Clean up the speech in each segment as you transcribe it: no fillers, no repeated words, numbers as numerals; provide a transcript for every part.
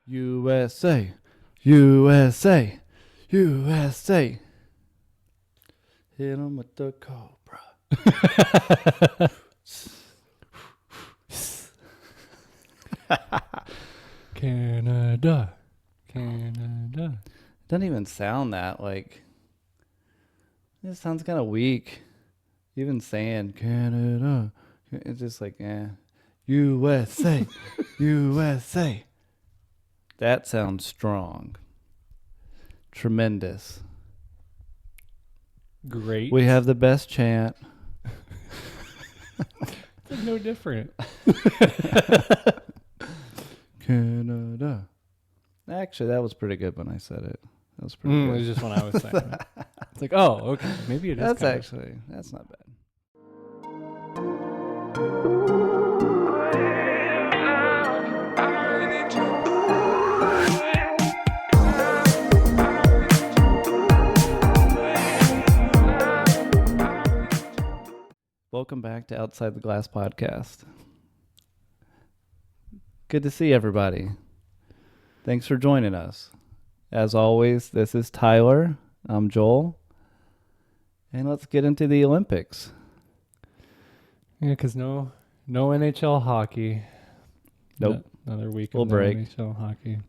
USA, USA, USA. Hit 'em with the cobra. Canada. Doesn't even sound that like. It sounds kind of weak. Even saying Canada, it's just like USA, USA. That sounds strong. Tremendous. Great. We have the best chant. It's like no different. Canada. Actually, that was pretty good when I said it. That was pretty It good. was just when I was saying it. It's like, oh, okay. Maybe it is. That's not bad. Welcome back to Outside the Glass podcast. Good to see everybody. Thanks for joining us. As always, this is Tyler. I'm Joel. And let's get into the Olympics. Yeah, because no NHL hockey. Nope. Another week We'll of break. no NHL hockey.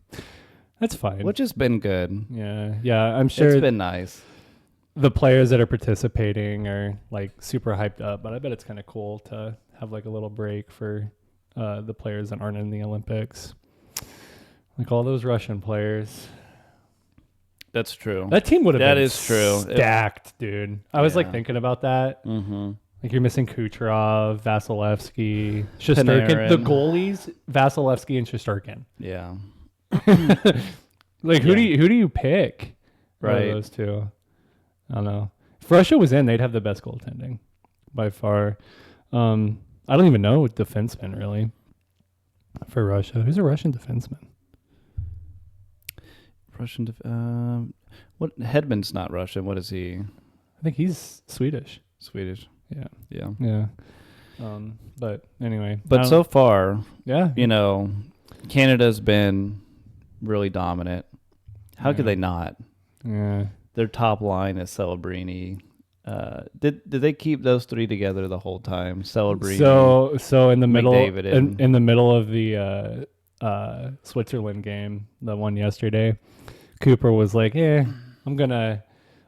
That's fine. Which has been good. Yeah. I'm sure It's been nice. the players that are participating are like super hyped up, but I bet it's kind of cool to have like a little break for the players that aren't in the Olympics. Like all those Russian players. That's true. That team would have That been is true. stacked, dude. I was like Yeah. thinking about that. Mm-hmm. Like you're missing Kucherov, Vasilevsky, Shesterkin. Panarin. The goalies, Vasilevsky and Shesterkin. Yeah. Like who do you pick? Out of Right. those two. I don't know. If Russia was in, they'd have the best goaltending by far. I don't even know defenseman really for Russia. Who's a Russian defenseman? What Hedman's not Russian. What is he? I think he's Swedish. Swedish. Yeah. Yeah. But anyway. But so far, yeah. Canada's been really dominant. How could they not? Yeah. Their top line is Celebrini. Did they keep those three together the whole time? Celebrini. So in the middle McDavid in the middle of the Switzerland game, the one yesterday, Cooper was like, I'm gonna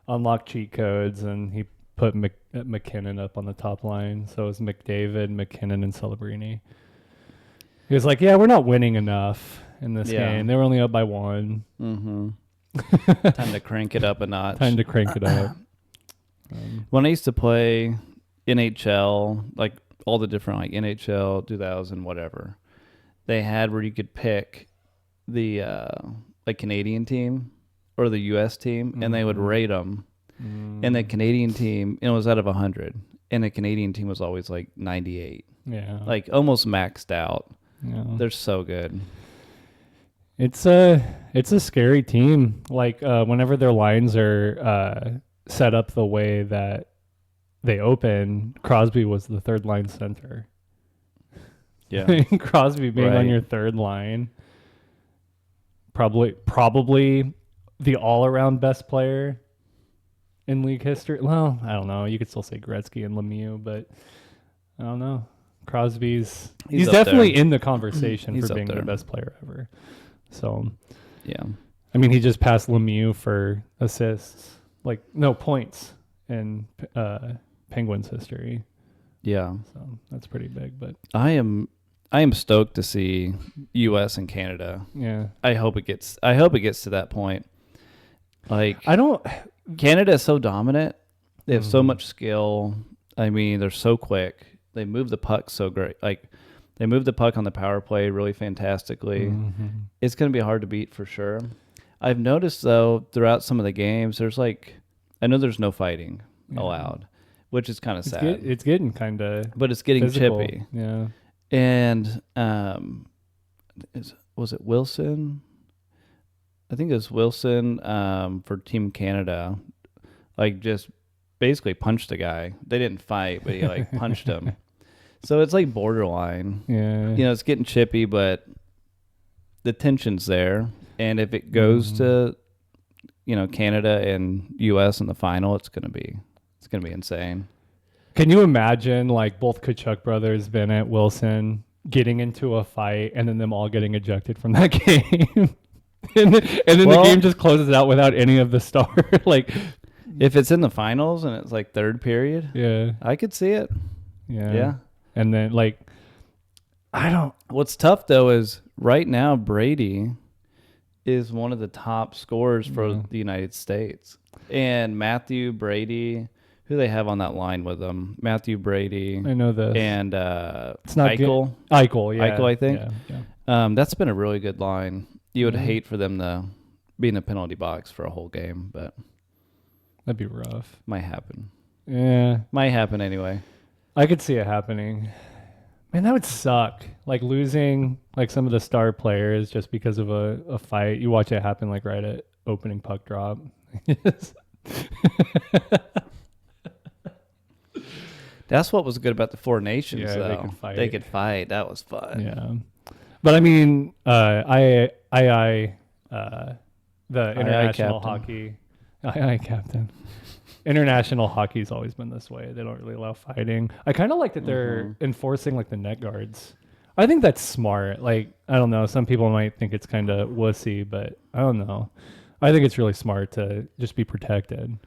unlock cheat codes, and he put McKinnon up on the top line. So it was McDavid, McKinnon, and Celebrini. He was like, we're not winning enough in this game. They were only up by 1. Mm-hmm. Time to crank it up a notch. Time to crank it up. When I used to play NHL, like all the different like NHL 2000 whatever, they had where you could pick the like Canadian team or the U.S. team, and they would rate them. And the Canadian team, it was out of 100, and the Canadian team was always like 98, like almost maxed out. Yeah. They're so good. It's a scary team. Like whenever their lines are set up the way that they open, Crosby was the third line center. Yeah. Crosby being on your third line, probably the all-around best player in league history. Well, I don't know. You could still say Gretzky and Lemieux, but I don't know. Crosby's he's definitely in the conversation for being the best player ever. So, yeah. I mean, he just passed Lemieux for assists, like no points in Penguins history. Yeah. So that's pretty big, but I am stoked to see U.S. and Canada. yeah. I hope it gets to that point. Like Canada is so dominant. They have so much skill. I mean, they're so quick. They move the puck so great. Like they move the puck on the power play really fantastically. Mm-hmm. It's going to be hard to beat for sure. I've noticed though throughout some of the games, there's there's no fighting allowed, which is kind of sad. It's getting kind of, but it's getting physical. chippy. Yeah. And was it Wilson? I think it was Wilson for Team Canada. Like just basically punched the guy. They didn't fight, but he like punched him. So it's like borderline. Yeah. It's getting chippy, but the tension's there, and if it goes to Canada and U.S. in the final, it's gonna be insane. Can you imagine like both Kachuk brothers, Bennett, Wilson, getting into a fight and then them all getting ejected from that game? and then the game just closes out without any of the star. Like, if it's in the finals and it's like third period, yeah, I could see it. Yeah. And then like, What's tough though is right now Brady is one of the top scorers for the United States, and Matthew Brady, who they have on that line with them, Matthew Brady. I know this. And it's not Eichel. Eichel, yeah. Eichel, I think. Yeah. That's been a really good line. You would hate for them to be in the penalty box for a whole game, but that'd be rough. Might happen. Yeah. Might happen anyway. I could see it happening. Man, that would suck. Like losing like some of the star players just because of a fight. You watch it happen like right at opening puck drop. That's what was good about the Four Nations, yeah, though. They could fight. That was fun. Yeah. But I mean, the international hockey, captain. International hockey's always been this way. They don't really allow fighting. I kind of like that they're enforcing like the net guards. I think that's smart. Like, I don't know. Some people might think it's kind of wussy, but I don't know. I think it's really smart to just be protected,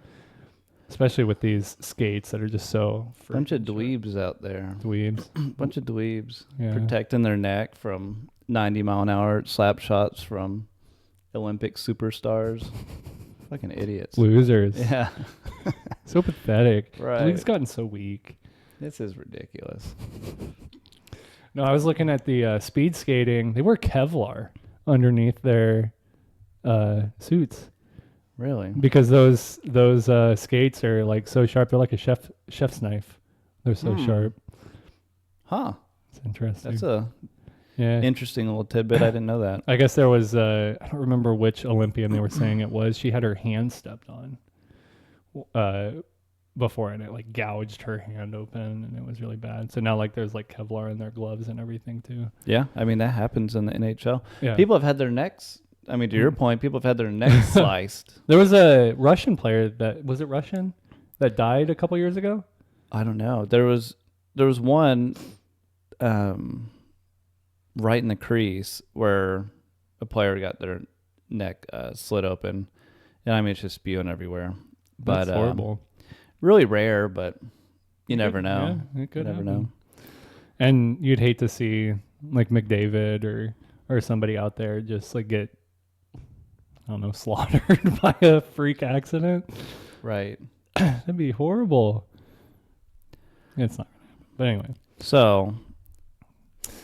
especially with these skates that are just so. Bunch of dweebs out there. Bunch of dweebs protecting their neck from 90-mile-an-hour slap shots from Olympic superstars. Fucking idiots. Losers. Yeah. So pathetic. Right. The league's gotten so weak. This is ridiculous. No, I was looking at the speed skating. They wear Kevlar underneath their suits. Really? Because those skates are like so sharp. They're like a chef's knife. They're so sharp. Huh. It's interesting. That's a interesting little tidbit. I didn't know that. I guess there was I don't remember which Olympian they were saying it was. She had her hand stepped on before, and it like gouged her hand open, and it was really bad. So now like there's like Kevlar in their gloves and everything too. Yeah, I mean that happens in the NHL. Yeah. People have had their necks. I mean, to your point, people have had their necks sliced. There was a Russian player that died a couple years ago. I don't know. There was one right in the crease where a player got their neck slit open, and I mean it's just spewing everywhere. But that's horrible. Really rare, but you never know. Yeah, it could never happen. know. And you'd hate to see like McDavid or somebody out there just like get, I don't know, slaughtered by a freak accident. Right. That'd be horrible. It's not gonna happen. But anyway. So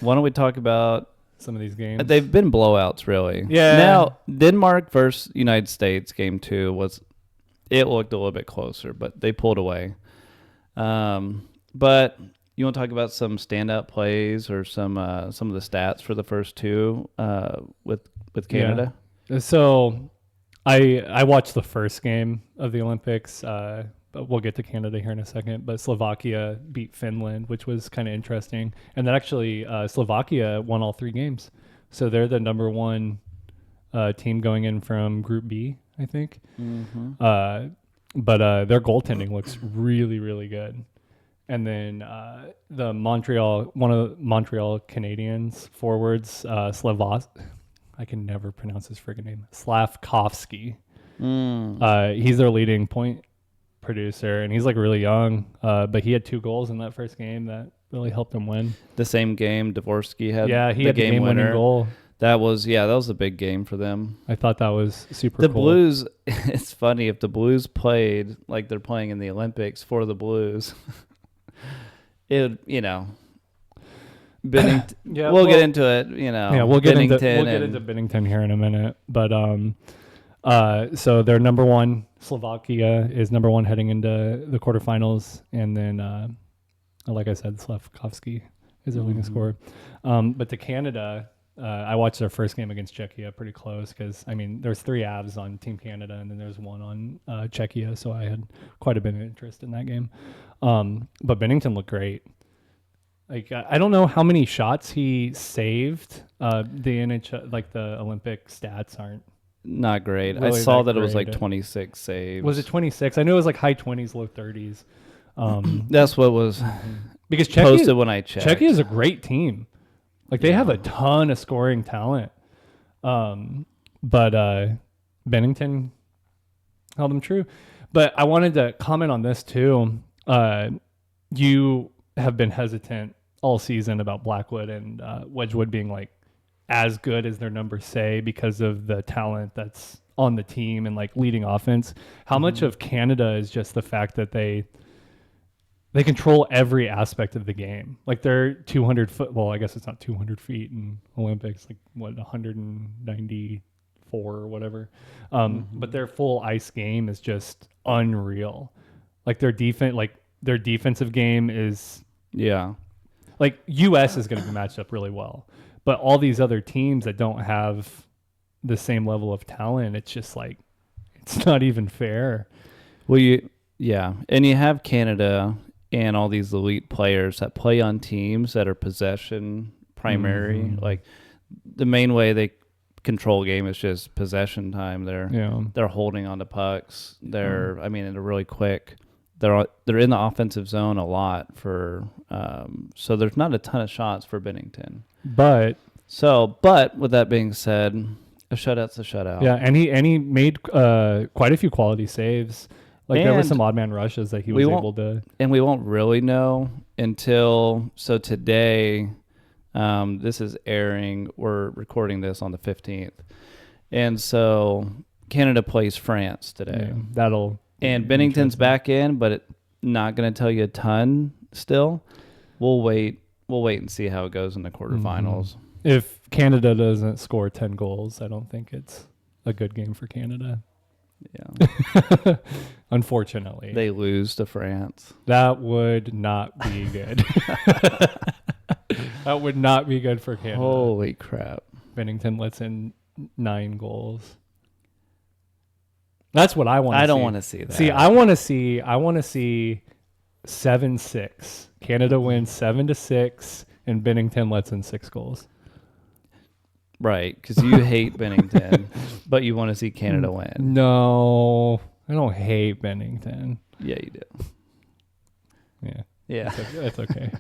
why don't we talk about some of these games? They've been blowouts, really. Yeah. Now, Denmark versus United States, game 2 looked a little bit closer, but they pulled away. But you want to talk about some standout plays or some of the stats for the first two with Canada? Yeah. So I watched the first game of the Olympics, but we'll get to Canada here in a second. But Slovakia beat Finland, which was kind of interesting. And then actually Slovakia won all 3 games. So they're the number 1 team going in from Group B, I think. Mm-hmm. But their goaltending looks really, really good. And then one of the Montreal Canadiens forwards, I can never pronounce his friggin' name, Slavkovsky. He's their leading point producer, and he's like really young, but he had 2 goals in that first game that really helped him win. The same game Dvorsky had. Yeah, he had the game-winning goal. That was a big game for them. I thought that was super cool. The Blues, it's funny, if the Blues played like they're playing in the Olympics for the Blues, it, Bennington, we'll get into it, we'll get into Bennington here in a minute. But so they're number 1. Slovakia is number 1 heading into the quarterfinals, and then like I said, Slavkovsky is their leading scorer. But to Canada, I watched their first game against Czechia pretty close because, I mean, there's 3 Avs on Team Canada and then there's 1 on Czechia, so I had quite a bit of interest in that game. But Bennington looked great. Like I don't know how many shots he saved. The NHL, like the Olympic stats aren't Not great. I really saw that that it was like great. 26 saves. Was it 26? I knew it was like high 20s, low 30s. That's what was Because posted when I checked. Czechia is a great team. Like they Yeah. have a ton of scoring talent. But Bennington held them true. But I wanted to comment on this too. You have been hesitant all season about Blackwood and Wedgwood being like as good as their numbers say because of the talent that's on the team and like leading offense. How much of Canada is just the fact that they control every aspect of the game? Like they're 200 foot. Well, I guess it's not 200 feet in Olympics, like what, 194 or whatever. But their full ice game is just unreal. Like their defensive game is Yeah. like US is going to be matched up really well, but all these other teams that don't have the same level of talent, it's just like, it's not even fair. Well, and you have Canada and all these elite players that play on teams that are possession primary. Like the main way they control game is just possession time. They're holding on to pucks. They're really quick. They're in the offensive zone a lot for so there's not a ton of shots for Bennington. But with that being said, a shutout's a shutout. Yeah, and he made quite a few quality saves. Like there were some odd man rushes that he was able to. And we won't really know until today. This is airing. We're recording this on the 15th, and so Canada plays France today. Yeah, and Bennington's back in, but not going to tell you a ton. Still, we'll wait and see how it goes in the quarterfinals. If Canada doesn't score 10 goals, I don't think it's a good game for Canada. Yeah. Unfortunately. They lose to France. That would not be good. That would not be good for Canada. Holy crap. Bennington lets in 9 goals. That's what I want to see. I don't want to see that. See, I want to see 7-6. Canada wins 7-6 and Bennington lets in 6 goals. Right, because you hate Bennington, but you want to see Canada win. No, I don't hate Bennington. Yeah, you do. Yeah. Yeah. That's okay.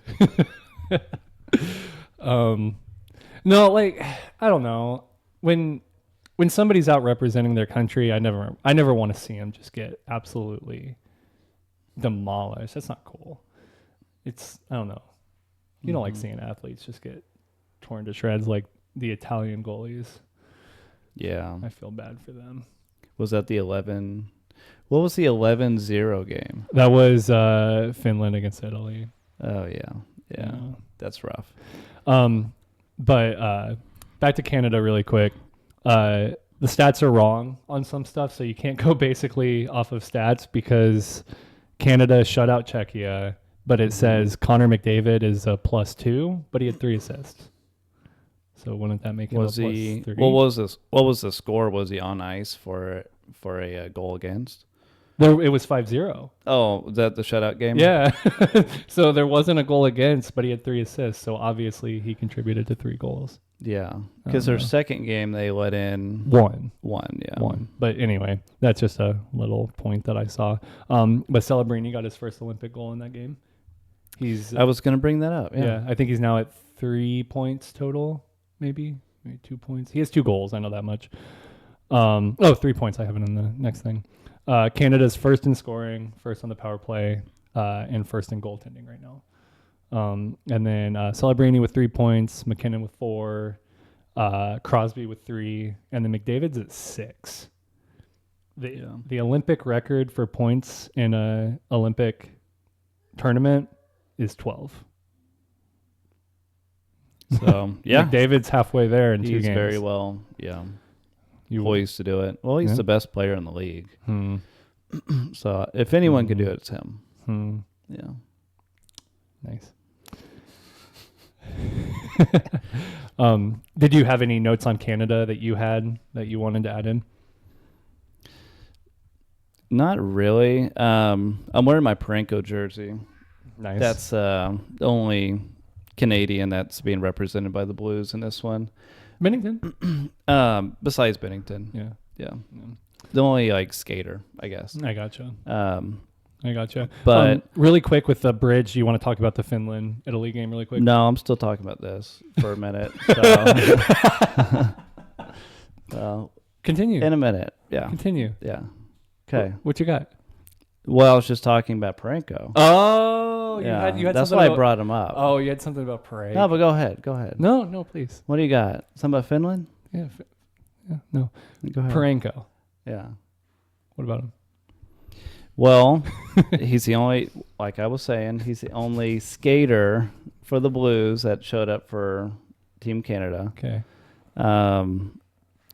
No, like, I don't know. When somebody's out representing their country, I never want to see them just get absolutely demolished. That's not cool. I don't know. You don't like seeing athletes just get torn to shreds like the Italian goalies. Yeah. I feel bad for them. Was that the 11? What was the 11-0 game? That was Finland against Italy. Oh, yeah. Yeah. That's rough. But back to Canada really quick. The stats are wrong on some stuff, so you can't go basically off of stats because Canada shut out Czechia, but it says Connor McDavid is a +2, but he had 3 assists. So wouldn't that make him a +3? What was the score? Was he on ice for a goal against? It was 5-0. Oh, was that the shutout game? Yeah. So there wasn't a goal against, but he had 3 assists. So obviously he contributed to 3 goals. Yeah, because their second game they let in 1. Yeah, 1. But anyway, that's just a little point that I saw. But Celebrini got his first Olympic goal in that game. I was going to bring that up. Yeah, I think he's now at 3 points total. Maybe 2 points. He has 2 goals. I know that much. 3 points. I have it in the next thing. Canada's first in scoring, first on the power play, and first in goaltending right now. And then Celebrini with 3 points, McKinnon with 4, Crosby with 3, and then McDavid's at 6. The Olympic record for points in a Olympic tournament is 12. So yeah, McDavid's halfway there in 2 games. He's very well, poised to do it. Well, he's the best player in the league. So if anyone could do it, it's him. Yeah. Nice. Did you have any notes on Canada that you wanted to add in? Not really. I'm wearing my Parenko jersey. Nice. That's the only Canadian that's being represented by the Blues in this one. Bennington. Besides Bennington. Yeah. Yeah. The only like skater, I guess. I gotcha. But really quick with the bridge, you want to talk about the Finland Italy game really quick? no, I'm still talking about this for a minute. So Continue. in a minute. Yeah. Continue. Yeah. Okay. What you got? Well, I was just talking about Parenko. Oh, yeah. You had that's something why about, I brought him up. Oh, you had something about parade. No, but go ahead. Go ahead. No, please. What do you got? Something about Finland? Yeah. No. Go ahead. Parenko. Yeah. What about him? Well, he's the only, like I was saying, he's the only skater for the Blues that showed up for Team Canada. Okay.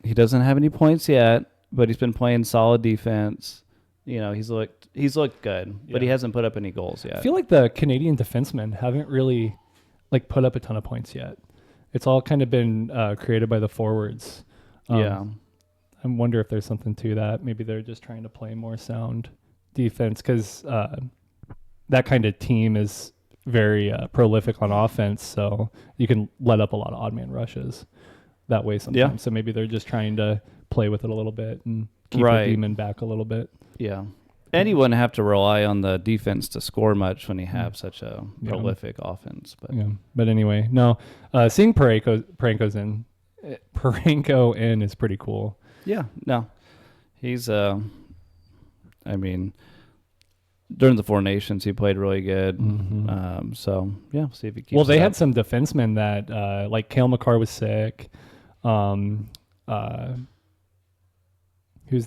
He doesn't have any points yet, but he's been playing solid defense. You know, he's looked good, but he hasn't put up any goals yet. I feel like the Canadian defensemen haven't really like put up a ton of points yet. It's all kind of been created by the forwards. Yeah. I wonder if there's something to that. Maybe they're just trying to play more sound defense because that kind of team is very prolific on offense, so you can let up a lot of odd man rushes that way sometimes. Yeah. So maybe they're just trying to play with it a little bit and keep the demon back a little bit. Yeah. And you wouldn't have to rely on the defense to score much when you have such a prolific offense. But anyway, no. Seeing Parenko in is pretty cool. Yeah. No. He's I mean, during the Four Nations he played really good. Mm-hmm. So yeah, see if he keeps Well, they it had up. some defensemen that like Cale Makar was sick. Who's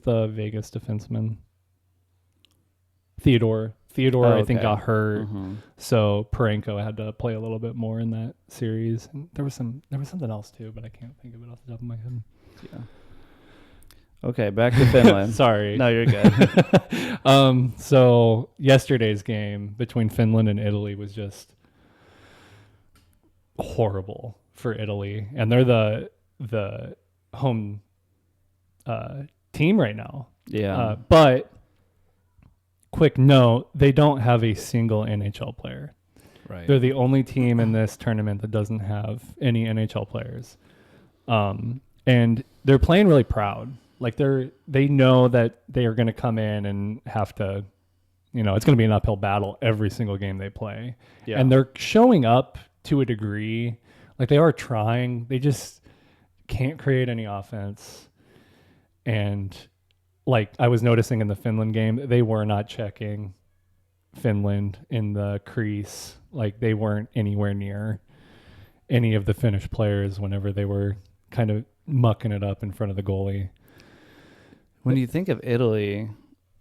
the Vegas defenseman? Theodore, I think, got hurt. Mm-hmm. So Parenko had to play a little bit more in that series. And there was something else too, but I can't think of it off the top of my head. Yeah. Okay, back to Finland. Sorry. No, you're good. So yesterday's game between Finland and Italy was just horrible for Italy, and they're the home team right now. Yeah. But quick note, they don't have a single NHL player. Right. They're the only team in this tournament that doesn't have any NHL players. And they're playing really proud. Like they know that they are going to come in and have to, it's going to be an uphill battle every single game they play. Yeah. And they're showing up to a degree. Like they are trying. They just can't create any offense. And like I was noticing in the Finland game, they were not checking Finland in the crease. Like they weren't anywhere near any of the Finnish players whenever they were kind of mucking it up in front of the goalie. When you think of Italy,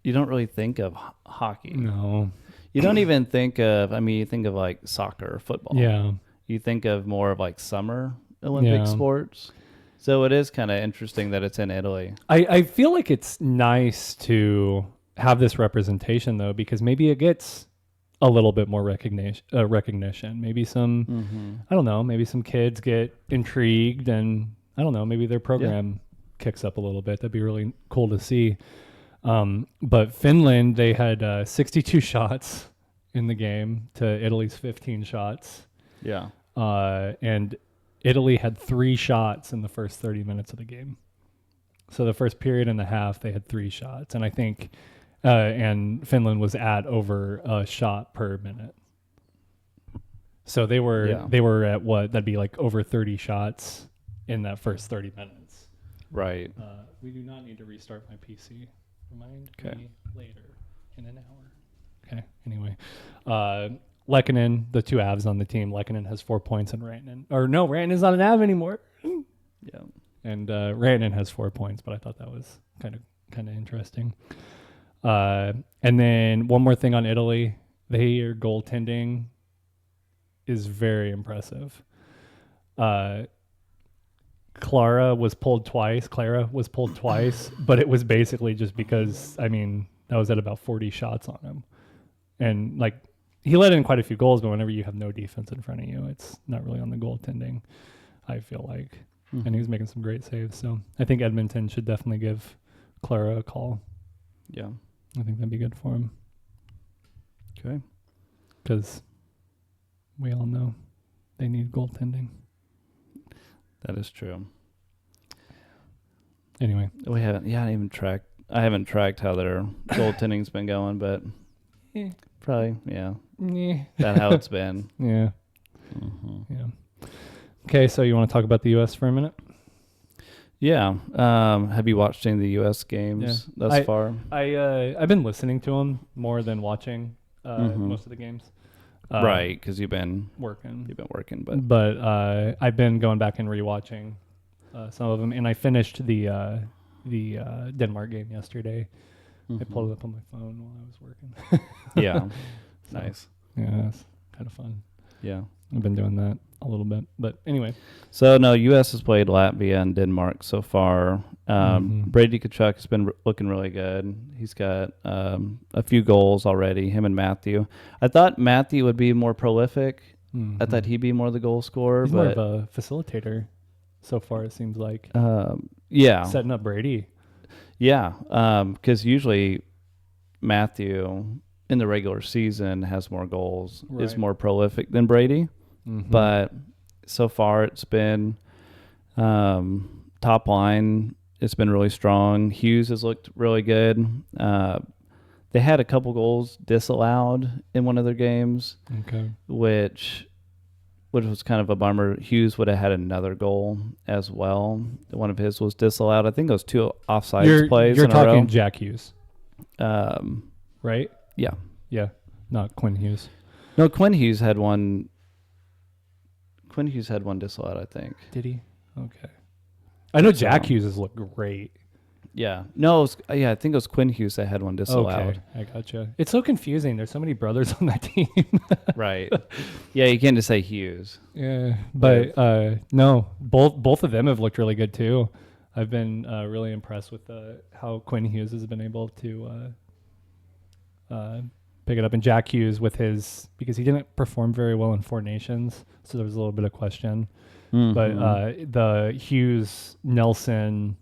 you don't really think of hockey. No. You don't even think of, you think of like soccer, football. Yeah. You think of more of like summer Olympic sports. So it is kind of interesting that it's in Italy. I feel like it's nice to have this representation though, because maybe it gets a little bit more recognition. Maybe some, I don't know, maybe some kids get intrigued and I don't know, maybe their program kicks up a little bit. That'd be really cool to see. But Finland, they had 62 shots in the game to Italy's 15 shots. Yeah. And Italy had 3 shots in the first 30 minutes of the game. So the first period and a half, they had 3 shots. And I think, and Finland was at over a shot per minute. So they were at what? That'd be like over 30 shots in that first 30 minutes. Right. We do not need to restart my PC. Remind me later in an hour. Okay. Anyway, Lehkonen, the 2 avs on the team. Lehkonen has 4 points, and Rantanen's not an av anymore. Yeah. And Rantanen has 4 points, but I thought that was kind of interesting. And then one more thing on Italy, their goaltending is very impressive. Clara was pulled twice, but it was basically just because, that was at about 40 shots on him. And like, he let in quite a few goals, but whenever you have no defense in front of you, it's not really on the goaltending, I feel like. Mm-hmm. And he was making some great saves. So I think Edmonton should definitely give Clara a call. Yeah. I think that'd be good for him. Okay. Because we all know They need goaltending. That is true. Anyway, We haven't. Yeah, I haven't tracked how their goaltending's been going, but probably that's how it's been. Yeah. Mm-hmm. Yeah. Okay, so you want to talk about the U.S. for a minute? Yeah. Have you watched any of the U.S. games thus far? I've been listening to them more than watching most of the games. Right, because you've been working. but I've been going back and rewatching some of them, and I finished the Denmark game yesterday. I pulled it up on my phone while I was working. Yeah. So, Nice. Yeah, it's kind of fun. Yeah. I've been doing that a little bit, but anyway. So no, U.S. has played Latvia and Denmark so far. Brady Tkachuk has been looking really good. He's got a few goals already. Him and Matthew. I thought Matthew would be more prolific. I thought he'd be more the goal scorer. He's more of a facilitator. So far, it seems like. Yeah. Setting up Brady. Yeah, because usually Matthew in the regular season has more goals, is more prolific than Brady. But so far it's been top line. It's been really strong. Hughes has looked really good. They had a couple goals disallowed in one of their games, which was kind of a bummer. Hughes would have had another goal as well. One of his was disallowed. I think those two offsides plays You're in a row. talking Jack Hughes. Right? Yeah. Yeah. Not Quinn Hughes. No, Quinn Hughes had one. Quinn Hughes had one disallowed, I think. Did he? Okay. I know Jack Hughes has looked great. Yeah. No, I think it was Quinn Hughes that had one disallowed. Okay, I gotcha. It's so confusing. There's so many brothers on that team. Right. Yeah, you can't just say Hughes. Yeah, but no, both of them have looked really good too. I've been really impressed with how Quinn Hughes has been able to pick it up. And Jack Hughes because he didn't perform very well in Four Nations, so there was a little bit of question. But the Hughes, Nelson,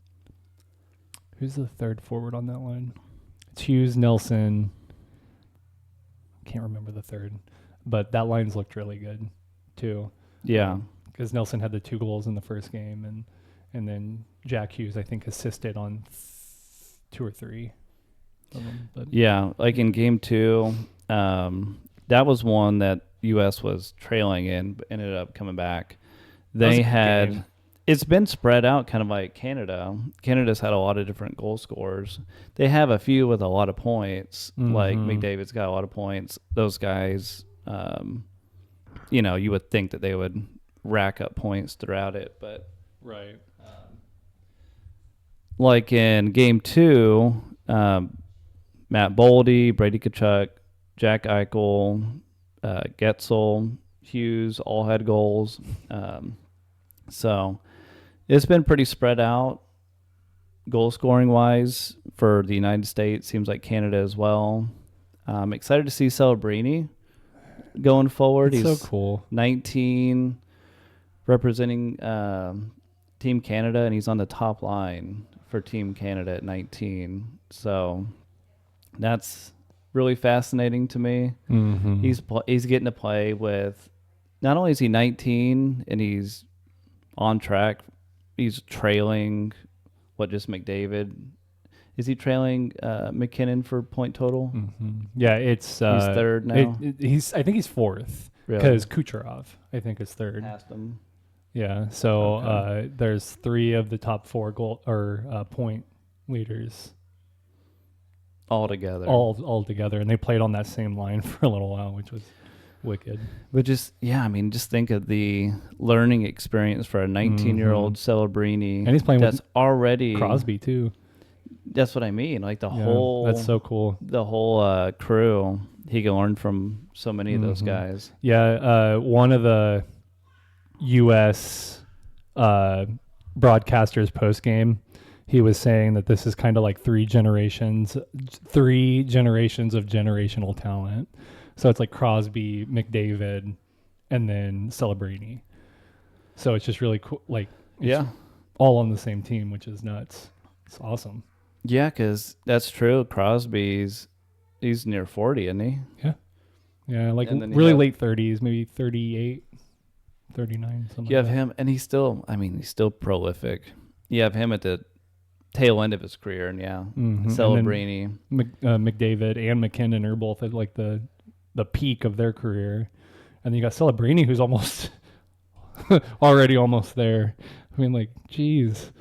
who's the third forward on that line? It's Hughes, Nelson. Can't remember the third, but that line's looked really good too. Yeah, because Nelson had the 2 goals in the first game, and then Jack Hughes I think assisted on 2 or 3 of them. But yeah, like in game 2, that was one that U.S. was trailing in, but ended up coming back. It's been spread out kind of like Canada. Canada's had a lot of different goal scorers. They have a few with a lot of points, like McDavid's got a lot of points. Those guys, you would think that they would rack up points throughout it. But right. Like in game 2, Matt Boldy, Brady Tkachuk, Jack Eichel, Getzel, Hughes all had goals. So it's been pretty spread out goal scoring wise for the United States. Seems like Canada as well. I'm excited to see Celebrini going forward. He's so cool. 19 representing Team Canada, and he's on the top line for Team Canada at 19. So that's really fascinating to me. He's getting to play with, not only is he 19 and he's on track, he's trailing just McDavid. Is he trailing McKinnon for point total? Yeah, it's he's third now. I think he's fourth because Kucherov I think is third. Passed him. Yeah, so there's 3 of the top 4 goal or point leaders all together. All together, and they played on that same line for a little while, which was wicked. But just think of the learning experience for a 19-year-old Celebrini, and he's playing that's with already Crosby too. That's what I mean. Like the whole, that's so cool. The whole crew, he can learn from so many of those guys. Yeah, one of the U.S. broadcasters post game, he was saying that this is kind of like 3 generations of generational talent. So it's like Crosby, McDavid, and then Celebrini. So it's just really cool. Like, all on the same team, which is nuts. It's awesome. Yeah, because that's true. Crosby's, he's near 40, isn't he? Yeah. Yeah, like really late 30s, maybe 38, 39, something You have like that. him, and he's still prolific. You have him at the tail end of his career, and Celebrini. McDavid and McKinnon are both at like the peak of their career. And then you got Celebrini, who's almost already almost there. I mean, like, geez.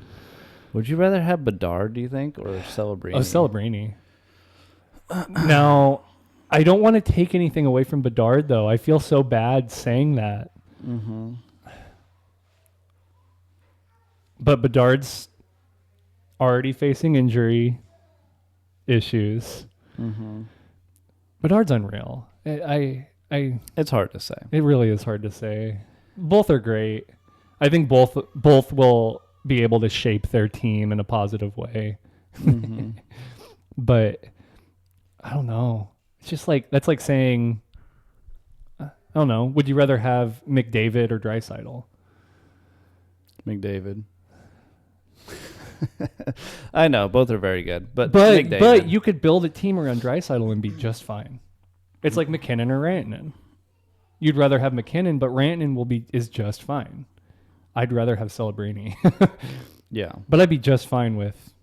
Would you rather have Bedard, do you think, or Celebrini? Oh, Celebrini. Now, I don't want to take anything away from Bedard, though. I feel so bad saying that. Mm-hmm. But Bedard's already facing injury issues. Mm-hmm. Bedard's unreal. It's hard to say. It really is hard to say. Both are great. I think both will be able to shape their team in a positive way. Mm-hmm. But I don't know. It's just like, that's like saying, I don't know. Would you rather have McDavid or Draisaitl? McDavid. I know both are very good, but you could build a team around Draisaitl and be just fine. It's like McKinnon or Rantanen. You'd rather have McKinnon, but Rantanen is just fine. I'd rather have Celebrini. Yeah, but I'd be just fine with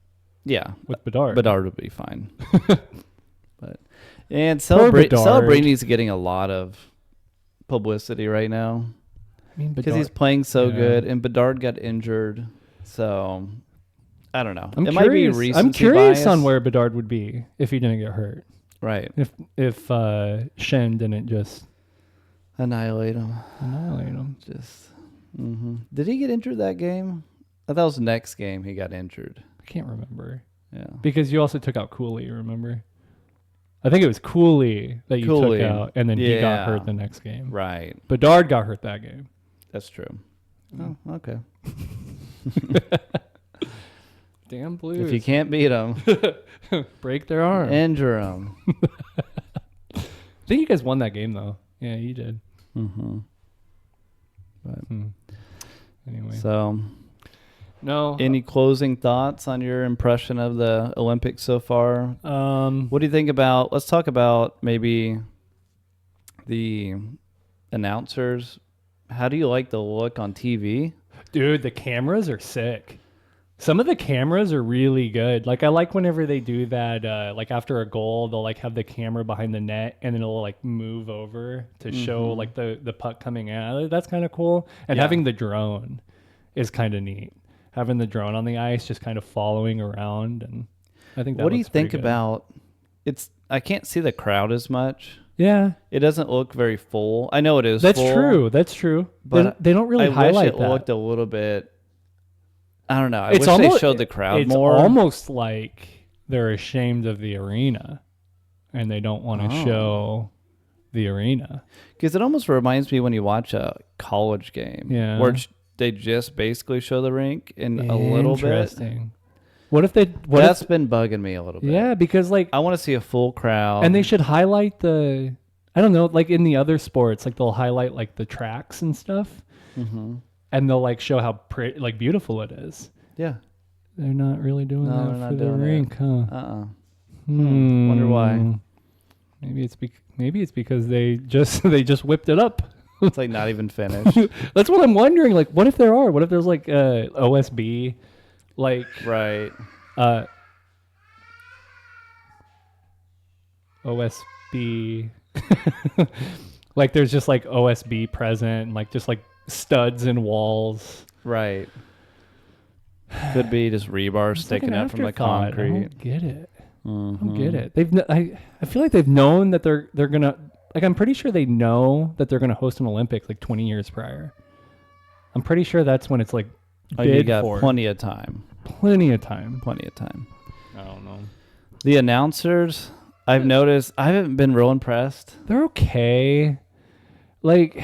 Bedard. Bedard would be fine. Celebrini's getting a lot of publicity right now. I mean, because he's playing so good, and Bedard got injured, so I don't know. Might be recency I'm curious bias. on where Bedard would be if he didn't get hurt. Right. If Shen didn't just annihilate him. Just. Mm-hmm. Did he get injured that game? I thought it was the next game he got injured. I can't remember. Yeah. Because you also took out Cooley, remember? I think it was Cooley that you took out, and then he got hurt the next game. Right. Bedard got hurt that game. That's true. Oh, okay. Damn Blues. If you can't beat them, break their arm. Injure them. I think you guys won that game, though. Yeah, you did. Mm-hmm. But anyway. So, no. Any closing thoughts on your impression of the Olympics so far? What do you think about? Let's talk about maybe the announcers. How do you like the look on TV? Dude, the cameras are sick. Some of the cameras are really good. Like, I like whenever they do that, like after a goal, they'll like have the camera behind the net and then it'll like move over to show like the puck coming out. That's kind of cool. And having the drone is kind of neat. Having the drone on the ice, just kind of following around. And I think that What do you think good. about I can't see the crowd as much. Yeah. It doesn't look very full. I know it is That's full. true. That's true. But they don't really I highlight wish it that. looked a little bit. I don't know. I It's wish they showed the crowd more. It's almost like they're ashamed of the arena and they don't want to show the arena. Because it almost reminds me when you watch a college game where they just basically show the rink in a little bit. Interesting. What if they... That's been bugging me a little bit. Yeah, because like... I want to see a full crowd. And they should highlight the... I don't know, like in the other sports, like they'll highlight like the tracks and stuff. Mm-hmm. And they'll like show how like beautiful it is. Yeah. They're not really doing that for the rink, huh? Wonder why. Maybe it's because they just whipped it up. It's like not even finished. That's what I'm wondering. Like, what if there are? What if there's like OSB, like right? OSB, like there's just like OSB present, and like just like studs and walls. Right. Could be just rebar sticking out from the concrete. I don't get it. Mm-hmm. I don't get it. I feel like they've known that they're gonna, like, I'm pretty sure they know that they're gonna host an Olympics like 20 years prior. I'm pretty sure that's when it's like you got plenty of time. Plenty of time. I don't know. The announcers, I've noticed, I haven't been real impressed. They're okay. Like,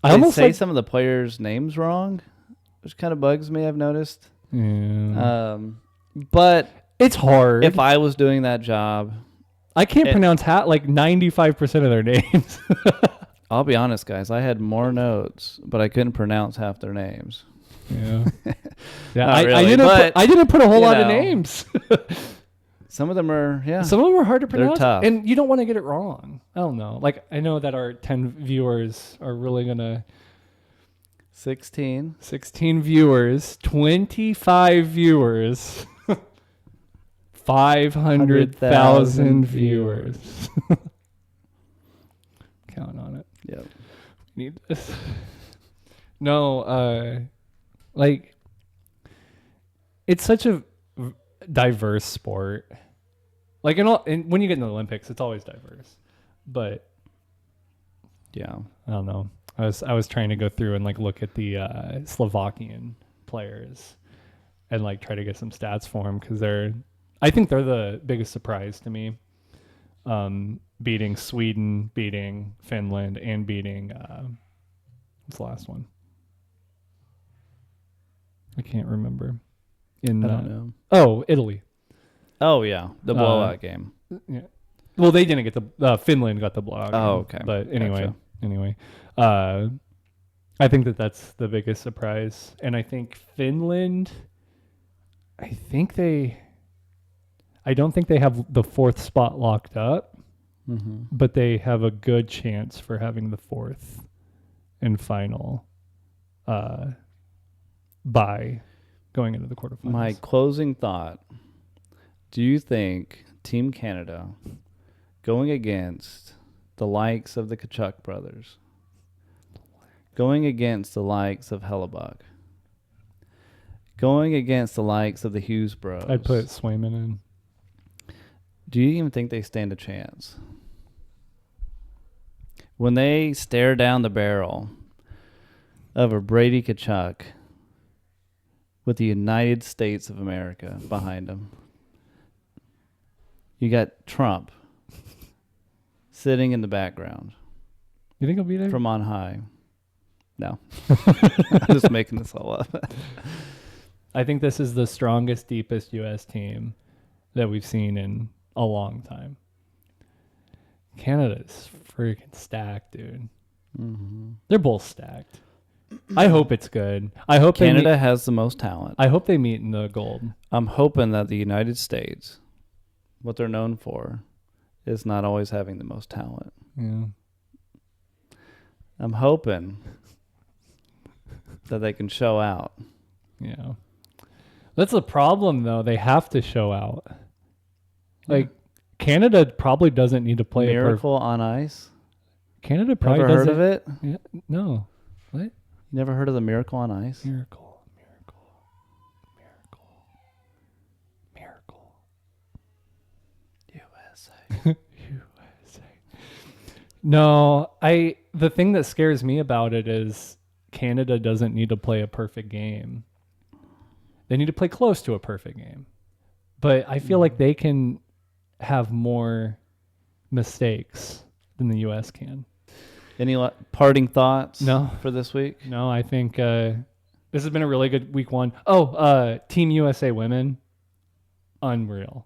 I almost say some of the players' names wrong, which kind of bugs me. I've noticed. Yeah. But it's hard. If I was doing that job, I can't pronounce like 95% of their names. I'll be honest, guys. I had more notes, but I couldn't pronounce half their names. Yeah. Yeah. I didn't put a whole lot of names. Some of them are, yeah. Some of them are hard to pronounce. tough. And you don't want to get it wrong. I don't know. Like, I know that our 10 viewers are really going to... 16 viewers, 25 viewers, 500,000 viewers. Count on it. Yep. We need this. No, like, it's such a diverse sport. Like, and when you get in the Olympics, it's always diverse. But Yeah. I don't know. I was trying to go through and like look at the Slovakian players and like try to get some stats for them because I think they're the biggest surprise to me. Beating Sweden, beating Finland, and beating what's the last one? I can't remember. I don't know. Oh, Italy. Oh yeah, the blowout game. Yeah. Well, they didn't get the Finland got the blowout. Oh, game, okay. But Gotcha. anyway, I think that's the biggest surprise, and I think Finland. I don't think they have the fourth spot locked up, but they have a good chance for having the fourth and final by going into the quarterfinals. My closing thought: do you think Team Canada, going against the likes of the Kachuk brothers, going against the likes of Hellebuck, going against the likes of the Hughes bros, I'd put Swayman in. Do you even think they stand a chance? When they stare down the barrel of a Brady Kachuk with the United States of America behind them, you got Trump sitting in the background You think he'll be there? from on high. No. I'm just making this all up. I think this is the strongest, deepest U.S. team that we've seen in a long time. Canada's freaking stacked, dude. Mm-hmm. They're both stacked. I hope it's good. I hope Canada has the most talent. I hope they meet in the gold. I'm hoping that the United States, what they're known for, is not always having the most talent. Yeah. I'm hoping that they can show out. Yeah. That's the problem, though. They have to show out. Like, Canada probably doesn't need to play Miracle on Ice? Canada probably Never doesn't. heard of it? Yeah, no. What? You never heard of the Miracle on Ice? Miracle. USA. USA. No, the thing that scares me about it is Canada doesn't need to play a perfect game. They need to play close to a perfect game. But I feel like they can have more mistakes than the US can. Any parting thoughts No. for this week? No, I think this has been a really good week one. Oh, Team USA women. Unreal.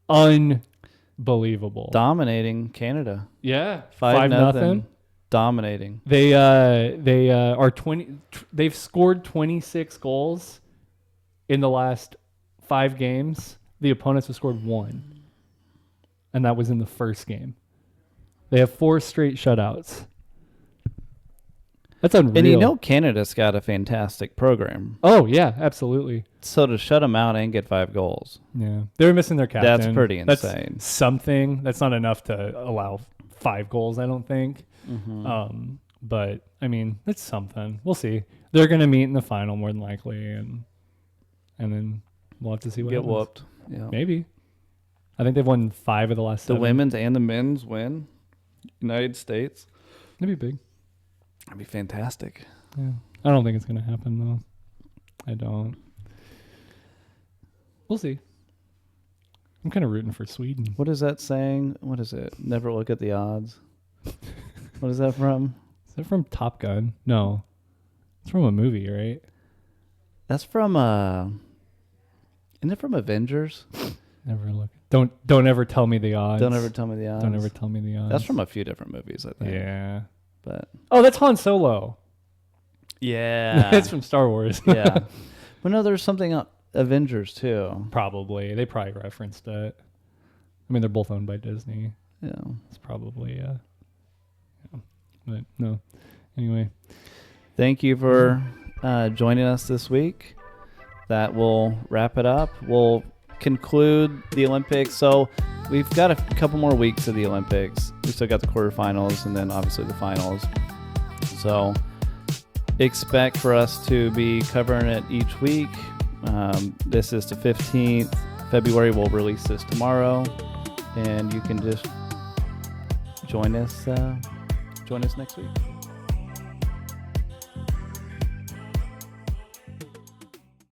Unbelievable. Dominating Canada. Yeah. 5-0. Dominating. They are 20. They've scored 26 goals in the last 5 games. The opponents have scored 1, and that was in the first game. They have 4 straight shutouts. That's unreal. And you know Canada's got a fantastic program. Oh yeah, absolutely. So to shut them out and get 5 goals, Yeah, they were missing their captain. that's pretty insane. That's something. That's not enough to allow 5 goals, I don't think. Mm-hmm. But I mean, it's something. We'll see. They're going to meet in the final more than likely, and then we'll have to see what Get happens. whooped. Yeah. Maybe. I think they've won 5 of the last The 7. women's and the men's win. United States. That'd be big. That'd be fantastic. Yeah. I don't think it's going to happen though. I don't. We'll see. I'm kind of rooting for Sweden. What is that saying? What is it? Never look at the odds. What is that from? Is that from Top Gun? No. It's from a movie, right? That's from isn't it from Avengers? Never look. Don't ever tell me the odds. Don't ever tell me the odds. Don't ever tell me the odds. That's from a few different movies, I think. Yeah. But Oh, that's Han Solo. yeah. It's from Star Wars. Yeah. But no, there's something Avengers too. Probably. They probably referenced it. I mean, they're both owned by Disney. Yeah. It's probably, yeah. But no. Anyway. Thank you for joining us this week. That will wrap it up. We'll conclude the Olympics. So we've got a couple more weeks of the Olympics. We still got the quarterfinals and then obviously the finals. So expect for us to be covering it each week. This is the 15th February. We'll release this tomorrow, and you can just join us next week.